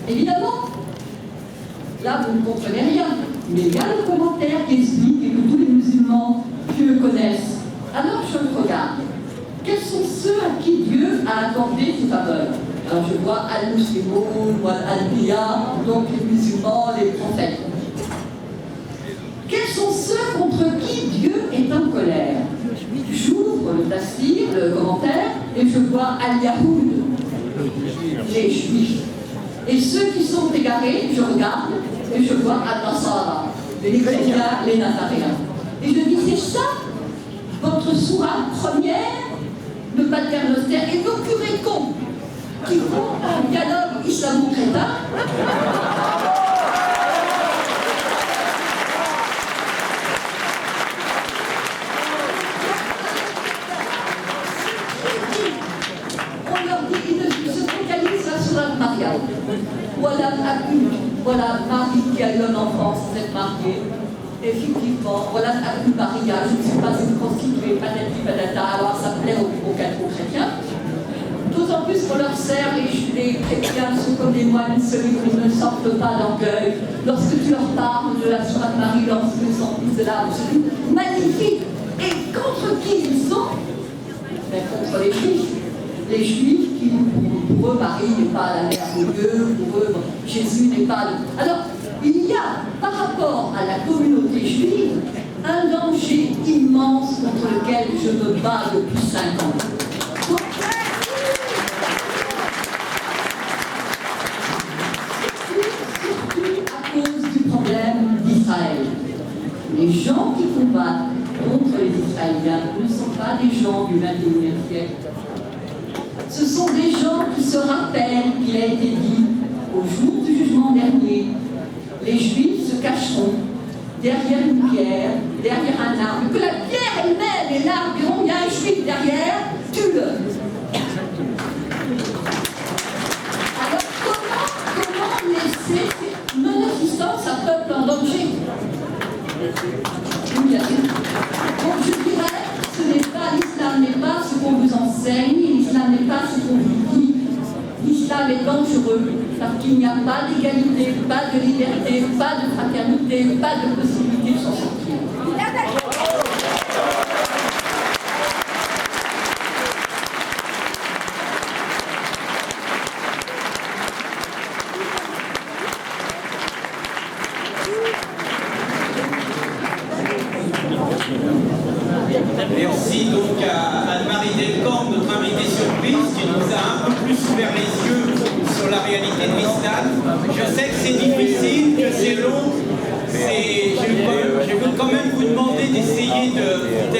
Évidemment, là vous ne comprenez rien, mais il y a le commentaire qui explique et que tous les musulmans qui le connaissent. Alors je regarde. Quels sont ceux à qui Dieu a accordé ses faveurs? Alors je vois Al-Muslimoun, Al-Biya, donc les musulmans, les prophètes. Quels sont ceux contre qui Dieu est en colère? J'ouvre le tafsir, le commentaire, et je vois Al-Yahoud, les Juifs. Et ceux qui sont égarés, je regarde, et je vois Al-Nasara, les chrétiens, les Nazaréens. Et je dis, c'est ça, votre sourate première, le paternoster, et nos curés cons, qui font un dialogue islamo-crétin. On leur dit, ils se focalisent là sur la Mariam. Voilà Marie qui a eu un enfant sans être mariée. Effectivement, voilà Maria, je ne suis pas une prostituée, patati patata, alors ça plaît aux chrétiens. D'autant plus qu'on leur sert, les chrétiens sont comme des moines solides, ils ne sortent pas d'orgueil. Lorsque tu leur parles de la sourate Marie, lorsqu'ils sont fils de l'âme, c'est magnifique. Et contre qui ils sont? Ben, contre les Juifs. Les Juifs qui, pour eux, Marie n'est pas la mère de Dieu, pour eux, Jésus n'est pas le... Alors, il y a, par rapport à la communauté juive, un danger immense contre lequel je me bats depuis 5 ans. Surtout à cause du problème d'Israël. Les gens qui combattent contre les Israéliens ne sont pas des gens du XXIe siècle. Ce sont des gens qui se rappellent qu'il a été dit au jour du jugement dernier, les Juifs se cacheront derrière une pierre, derrière un arbre, que la pierre elle-même et l'arbre diront, il y a un Juif derrière, tue-le. Alors comment laisser non-assistance à peuple en danger? Donc je dirais, l'islam n'est pas ce qu'on vous enseigne, l'islam n'est pas ce qu'on vous dit. L'islam est dangereux parce qu'il n'y a pas d'égalité, pas de liberté, pas de fraternité, pas de possibilité de s'en sortir. Merci donc à Anne-Marie Delcambre, notre invitée surprise, qui nous a un peu plus ouvert les yeux sur la réalité de l'islam. Je sais que c'est difficile, que c'est long. Je veux quand même vous demander d'essayer de